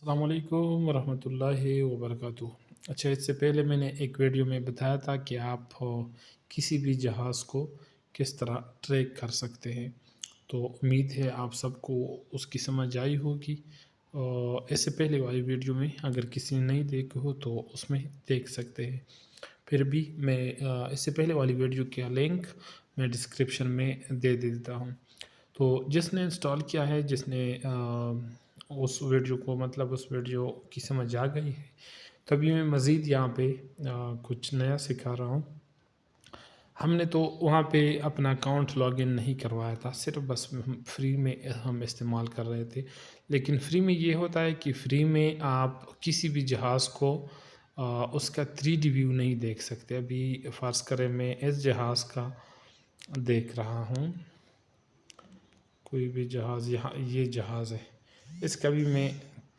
السلام علیکم ورحمۃ اللہ وبرکاتہ۔ اچھا، اس سے پہلے میں نے ایک ویڈیو میں بتایا تھا کہ آپ کسی بھی جہاز کو کس طرح ٹریک کر سکتے ہیں، تو امید ہے آپ سب کو اس کی سمجھ آئی ہوگی۔ اس سے پہلے والی ویڈیو میں اگر کسی نے نہیں دیکھی ہو تو اس میں دیکھ سکتے ہیں۔ پھر بھی میں اس سے پہلے والی ویڈیو کا لنک میں ڈسکرپشن میں دے دیتا ہوں، تو جس نے انسٹال کیا ہے، جس نے اس ویڈیو کو اس ویڈیو کی سمجھ آ گئی ہے، تبھی میں مزید یہاں پہ کچھ نیا سکھا رہا ہوں۔ ہم نے تو وہاں پہ اپنا اکاؤنٹ لاگ ان نہیں کروایا تھا، صرف بس فری میں ہم استعمال کر رہے تھے۔ لیکن فری میں یہ ہوتا ہے کہ فری میں آپ کسی بھی جہاز کو اس کا 3D ویو نہیں دیکھ سکتے۔ ابھی فرض کریں میں اس جہاز کا دیکھ رہا ہوں، کوئی بھی جہاز، یہاں یہ جہاز ہے، اس کا بھی میں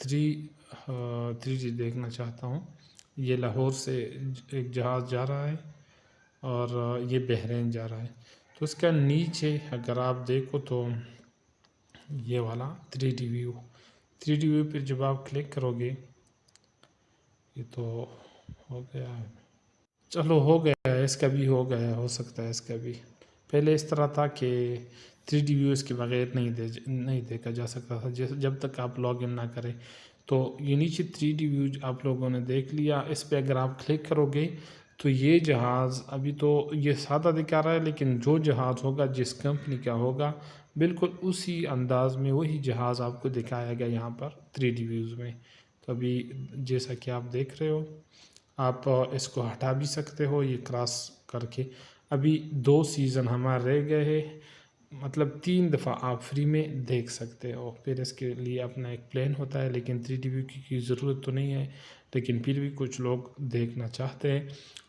3D دیکھنا چاہتا ہوں۔ یہ لاہور سے ایک جہاز جا رہا ہے اور یہ بحرین جا رہا ہے، تو اس کا نیچے اگر آپ دیکھو تو یہ والا 3D ویو پہ جب آپ کلک کرو گے، یہ تو ہو گیا ہے، چلو ہو گیا ہے، اس کا بھی ہو گیا، ہو سکتا ہے اس کا بھی۔ پہلے اس طرح تھا کہ 3D ویو اس کے بغیر نہیں دیکھا جا سکتا تھا، جب تک آپ لاگ ان نہ کریں۔ تو یہ نیچے 3D ویو آپ لوگوں نے دیکھ لیا، اس پہ اگر آپ کلک کرو گے تو یہ جہاز ابھی تو یہ سادہ دکھا رہا ہے، لیکن جو جہاز ہوگا، جس کمپنی کا ہوگا، بالکل اسی انداز میں وہی جہاز آپ کو دکھایا گیا یہاں پر 3D ویوز میں۔ تو ابھی جیسا کہ آپ دیکھ رہے ہو، آپ اس کو ہٹا بھی سکتے ہو یہ کراس کر کے۔ ابھی 2 سیزن ہمارے رہ گئے ہیں، 3 دفعہ آپ فری میں دیکھ سکتے ہو۔ پھر اس کے لیے اپنا ایک پلان ہوتا ہے، لیکن 3D ویو کی ضرورت تو نہیں ہے، لیکن پھر بھی کچھ لوگ دیکھنا چاہتے ہیں۔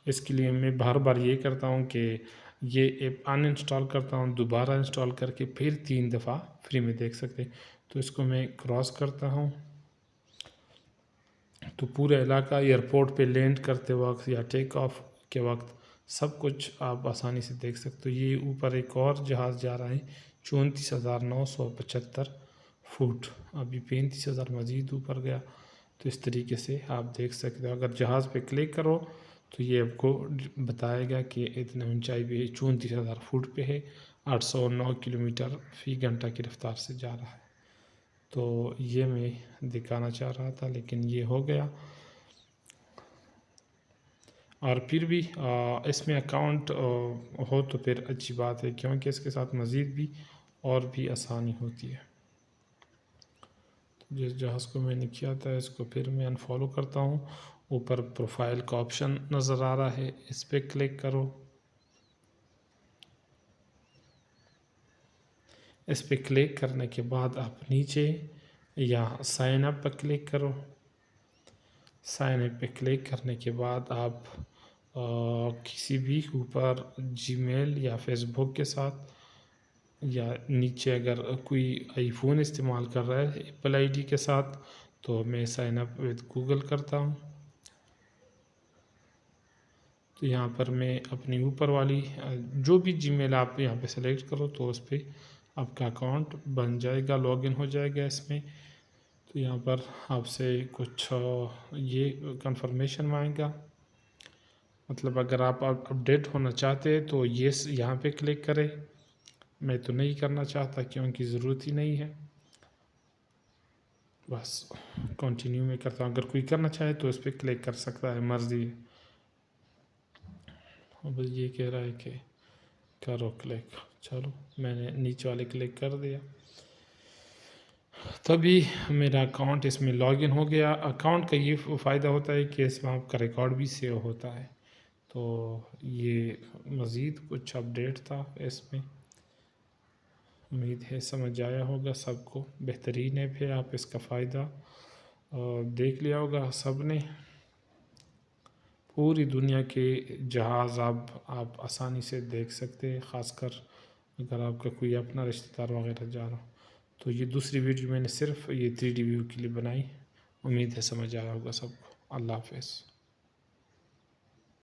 اس کے لیے میں بار بار یہ کرتا ہوں کہ یہ ایپ ان انسٹال کرتا ہوں، دوبارہ انسٹال کر کے پھر 3 دفعہ فری میں دیکھ سکتے ہیں۔ تو اس کو میں کراس کرتا ہوں، تو پورا علاقہ ایئرپورٹ پہ لینڈ کرتے وقت یا ٹیک آف کے وقت سب کچھ آپ آسانی سے دیکھ سکتے ہو۔ یہ اوپر ایک اور جہاز جا رہا ہے 34,975 فٹ، ابھی 35,000 مزید اوپر گیا، تو اس طریقے سے آپ دیکھ سکتے ہو۔ اگر جہاز پہ کلک کرو تو یہ آپ کو بتائے گا کہ اتنا اونچائی پہ 34,000 فٹ پہ ہے، 809 کلومیٹر فی گھنٹہ کی رفتار سے جا رہا ہے۔ تو یہ میں دکھانا چاہ رہا تھا، لیکن یہ ہو گیا۔ اور پھر بھی اس میں اکاؤنٹ ہو تو پھر اچھی بات ہے، کیونکہ اس کے ساتھ مزید بھی اور بھی آسانی ہوتی ہے۔ جس جہاز کو میں نے کیا تھا، اس کو پھر میں انفالو کرتا ہوں۔ اوپر پروفائل کا آپشن نظر آ رہا ہے، اس پہ کلک کرو۔ اس پہ کلک کرنے کے بعد آپ نیچے یہاں سائن اپ پہ کلک کرو۔ سائن اپ پہ کلک کرنے کے بعد آپ کسی بھی اوپر جی میل یا فیس بک کے ساتھ، یا نیچے اگر کوئی آئی فون استعمال کر رہا ہے ایپل آئی ڈی کے ساتھ، تو میں سائن اپ وتھ گوگل کرتا ہوں۔ تو یہاں پر میں اپنی اوپر والی جو بھی جی میل آپ یہاں پہ سلیکٹ کرو، تو اس پہ آپ کا اکاؤنٹ بن جائے گا، لاگ ان ہو جائے گا اس میں۔ تو یہاں پر آپ سے کچھ یہ کنفرمیشن مانگے گا، اگر آپ اپڈیٹ ہونا چاہتے ہیں تو یس یہاں پہ کلک کریں۔ میں تو نہیں کرنا چاہتا کیونکہ ضرورت ہی نہیں ہے، بس کنٹینیو میں کرتا ہوں۔ اگر کوئی کرنا چاہے تو اس پہ کلک کر سکتا ہے، مرضی ہے۔ اب یہ کہہ رہا ہے کہ کرو کلک، چلو میں نے نیچے والے کلک کر دیا، تبھی میرا اکاؤنٹ اس میں لاگ ان ہو گیا۔ اکاؤنٹ کا یہ فائدہ ہوتا ہے کہ اس میں آپ کا ریکارڈ بھی سیو ہوتا ہے۔ تو یہ مزید کچھ اپڈیٹ تھا اس میں، امید ہے سمجھ آیا ہوگا سب کو، بہترین ہے۔ پھر آپ اس کا فائدہ دیکھ لیا ہوگا سب نے، پوری دنیا کے جہاز آپ آسانی سے دیکھ سکتے ہیں، خاص کر اگر آپ کا کوئی اپنا رشتہ دار وغیرہ جا رہا ہو۔ تو یہ دوسری ویڈیو میں نے صرف یہ 3D ویو کے لیے بنائی، امید ہے سمجھ آیا ہوگا سب کو۔ اللہ حافظ۔